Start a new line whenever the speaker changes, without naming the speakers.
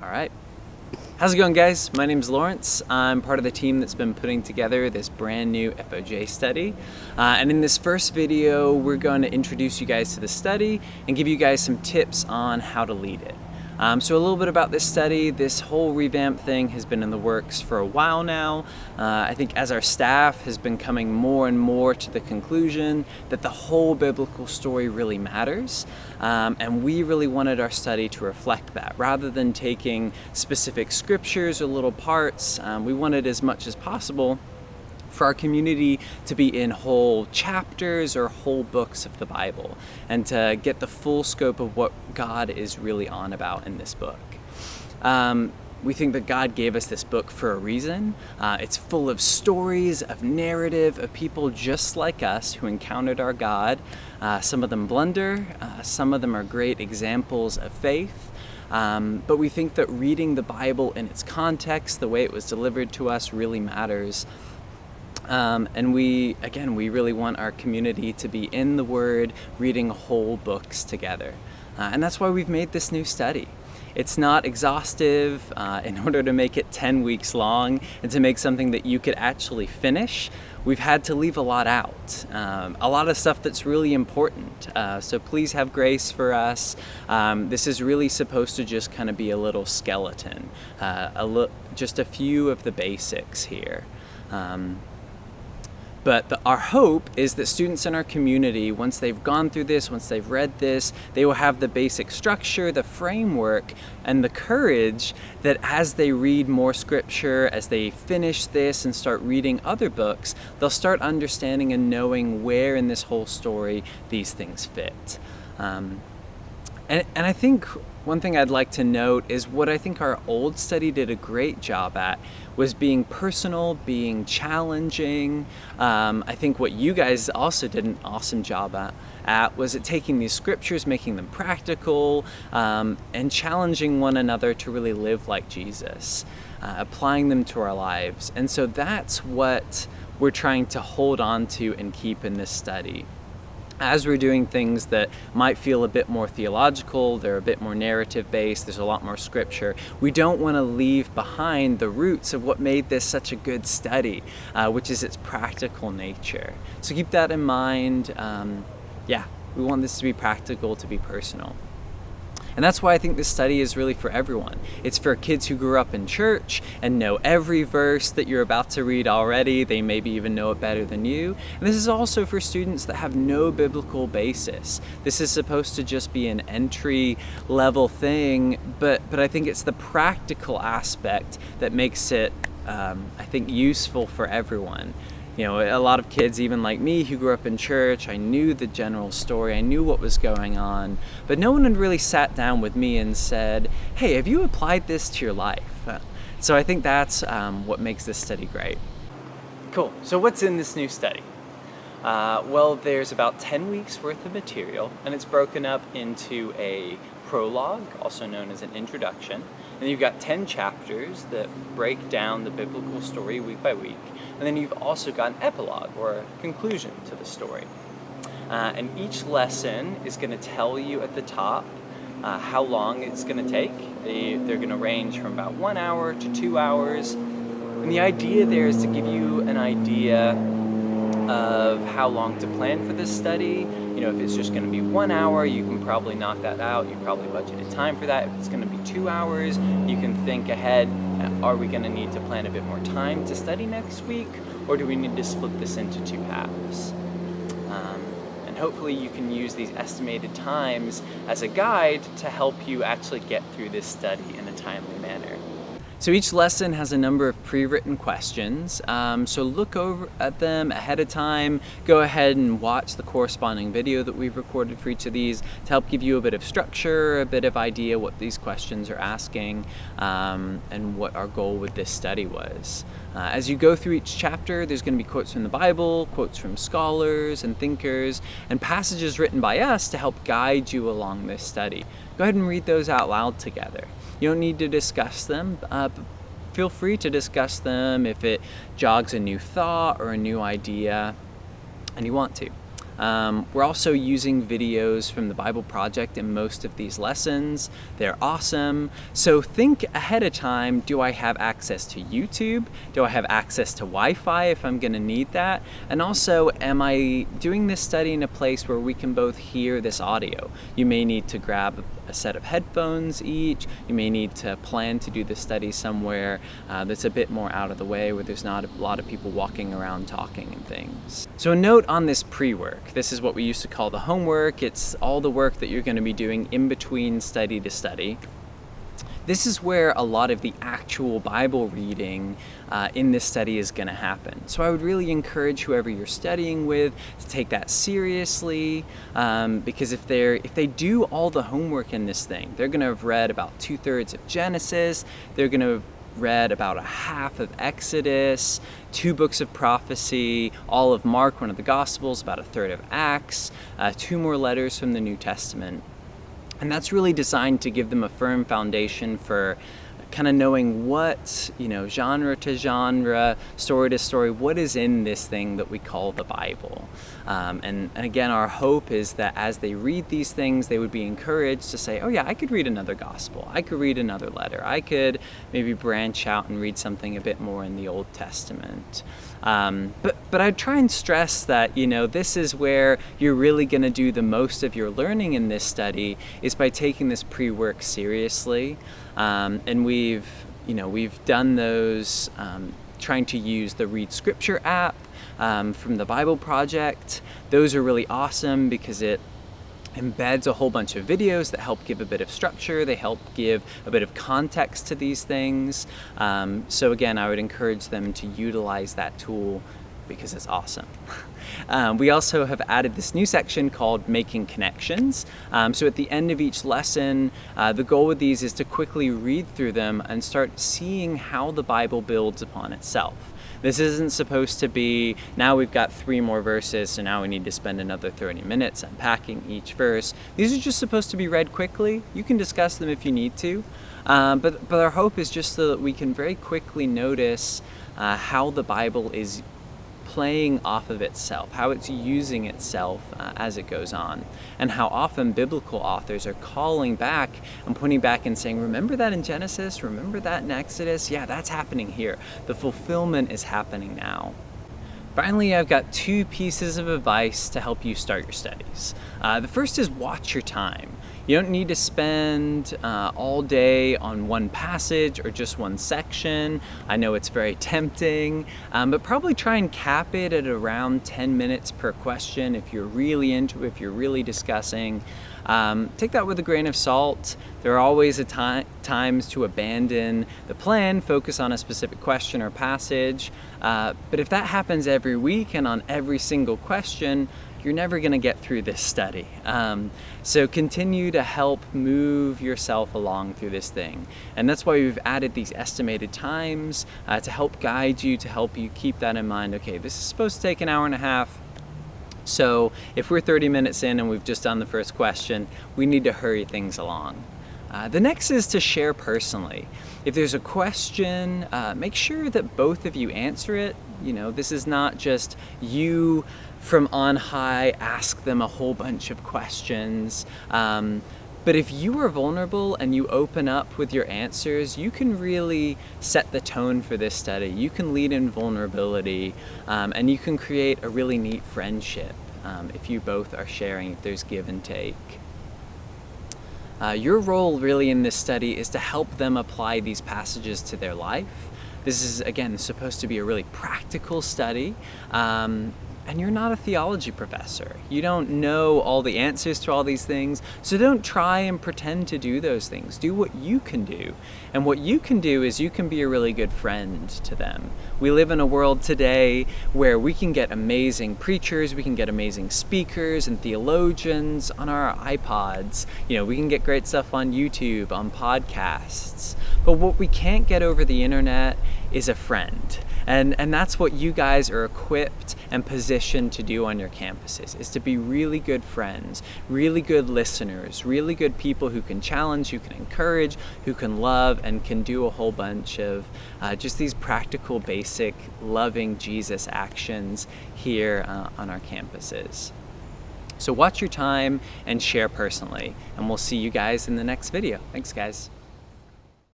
All right. How's it going, guys? My name's Lawrence. I'm part of the team that's been putting together this brand new FOJ study. And in this first video, we're going to introduce you guys to the study and give you guys some tips on how to lead it. So a little bit about this study. This whole revamp thing has been in the works for a while now. I think as our staff has been coming more and more to the conclusion that the whole biblical story really matters. And we really wanted our study to reflect that. Rather than taking specific scriptures or little parts, we wanted as much as possible for our community to be in whole chapters or whole books of the Bible and to get the full scope of what God is really on about in this book. We think that God gave us this book for a reason. It's full of stories, of narrative, of people just like us who encountered our God. Some of them blunder, some of them are great examples of faith. But we think that reading the Bible in its context, the way it was delivered to us, really matters. And we really want our community to be in the Word, reading whole books together. And that's why we've made this new study. It's not exhaustive. In order to make it 10 weeks long and to make something that you could actually finish, we've had to leave a lot out. A lot of stuff that's really important. So please have grace for us. This is really supposed to just kind of be a little skeleton, just a few of the basics here. But our hope is that students in our community, once they've gone through this, once they've read this, they will have the basic structure, the framework, and the courage that as they read more scripture, as they finish this and start reading other books, they'll start understanding and knowing where in this whole story these things fit. And I think one thing I'd like to note is what I think our old study did a great job at was being personal, being challenging. I think what you guys also did an awesome job at was at taking these scriptures, making them practical, and challenging one another to really live like Jesus, applying them to our lives. And so that's what we're trying to hold on to and keep in this study. As we're doing things that might feel a bit more theological, they're a bit more narrative based, there's a lot more scripture, we don't want to leave behind the roots of what made this such a good study, which is its practical nature. So keep that in mind. We want this to be practical, to be personal. And that's why I think this study is really for everyone. It's for kids who grew up in church and know every verse that you're about to read already. They maybe even know it better than you. And this is also for students that have no biblical basis. This is supposed to just be an entry level thing, but I think it's the practical aspect that makes it, useful for everyone. You know, a lot of kids, even like me, who grew up in church, I knew the general story, I knew what was going on, but no one had really sat down with me and said, hey, have you applied this to your life? So I think that's what makes this study great. Cool, so what's in this new study? Well, there's about 10 weeks worth of material, and it's broken up into a prologue, also known as an introduction, and you've got 10 chapters that break down the biblical story week by week. And then you've also got an epilogue, or a conclusion to the story. And each lesson is going to tell you at the top how long it's going to take. They're going to range from about 1 hour to 2 hours. And the idea there is to give you an idea of how long to plan for this study. You know, if it's just going to be 1 hour, you can probably knock that out. You probably budgeted time for that. If it's going to be 2 hours, you can think ahead. Are we going to need to plan a bit more time to study next week, or do we need to split this into 2 halves? And hopefully you can use these estimated times as a guide to help you actually get through this study in a timely manner. So each lesson has a number of pre-written questions, so look over at them ahead of time. Go ahead and watch the corresponding video that we've recorded for each of these to help give you a bit of structure, a bit of idea what these questions are asking, and what our goal with this study was. As you go through each chapter, there's going to be quotes from the Bible, quotes from scholars and thinkers, and passages written by us to help guide you along this study. Go ahead and read those out loud together. You don't need to discuss them, but feel free to discuss them if it jogs a new thought or a new idea and you want to. We're also using videos from the Bible Project in most of these lessons. They're awesome. So think ahead of time, do I have access to YouTube? Do I have access to Wi-Fi if I'm going to need that? And also, am I doing this study in a place where we can both hear this audio? You may need to grab a set of headphones each. You may need to plan to do the study somewhere that's a bit more out of the way, where there's not a lot of people walking around talking and things. So a note on this pre-work. This is what we used to call the homework. It's all the work that you're going to be doing in between study to study. This is where a lot of the actual Bible reading in this study is going to happen. So I would really encourage whoever you're studying with to take that seriously, because if they do all the homework in this thing, they're going to have read about 2/3 of Genesis, they're going to have read about a half of Exodus, 2 books of prophecy, all of Mark, one of the Gospels, about a third of Acts, 2 more letters from the New Testament. And that's really designed to give them a firm foundation for kind of knowing what, genre to genre, story to story, what is in this thing that we call the Bible. And again, our hope is that as they read these things, they would be encouraged to say, oh yeah, I could read another gospel. I could read another letter. I could maybe branch out and read something a bit more in the Old Testament. But I'd try and stress that, this is where you're really going to do the most of your learning in this study, is by taking this pre-work seriously. And we've done those trying to use the Read Scripture app from the Bible Project. Those are really awesome because it embeds a whole bunch of videos that help give a bit of structure. They help give a bit of context to these things. So again, I would encourage them to utilize that tool because it's awesome. We also have added this new section called Making Connections. So at the end of each lesson, the goal with these is to quickly read through them and start seeing how the Bible builds upon itself. This isn't supposed to be, now we've got 3 more verses, so now we need to spend another 30 minutes unpacking each verse. These are just supposed to be read quickly. You can discuss them if you need to. But our hope is just so that we can very quickly notice how the Bible is playing off of itself, how it's using itself as it goes on, and how often biblical authors are calling back and pointing back and saying, remember that in Genesis, remember that in Exodus, yeah, that's happening here. The fulfillment is happening now. Finally, I've got 2 pieces of advice to help you start your studies. The first is watch your time. You don't need to spend all day on one passage or just one section. I know it's very tempting, but probably try and cap it at around 10 minutes per question if you're really into it, if you're really discussing. Take that with a grain of salt. There are always times to abandon the plan, focus on a specific question or passage. But if that happens every week and on every single question, you're never going to get through this study. So continue to help move yourself along through this thing. And that's why we've added these estimated times to help guide you, to help you keep that in mind. Okay, this is supposed to take an hour and a half. So if we're 30 minutes in and we've just done the first question, we need to hurry things along. The next is to share personally. If there's a question, make sure that both of you answer it. This is not just you from on high, ask them a whole bunch of questions. But if you are vulnerable and you open up with your answers, you can really set the tone for this study. You can lead in vulnerability, and you can create a really neat friendship if you both are sharing, if there's give and take. Your role really in this study is to help them apply these passages to their life. This is, again, supposed to be a really practical study. And you're not a theology professor. You don't know all the answers to all these things, so don't try and pretend to do those things. Do what you can do. And what you can do is you can be a really good friend to them. We live in a world today where we can get amazing preachers, we can get amazing speakers and theologians on our iPods. We can get great stuff on YouTube, on podcasts. But what we can't get over the internet is a friend. And that's what you guys are equipped and positioned to do on your campuses, is to be really good friends, really good listeners, really good people who can challenge, who can encourage, who can love, and can do a whole bunch of just these practical, basic, loving Jesus actions here on our campuses. So watch your time and share personally, and we'll see you guys in the next video. Thanks, guys.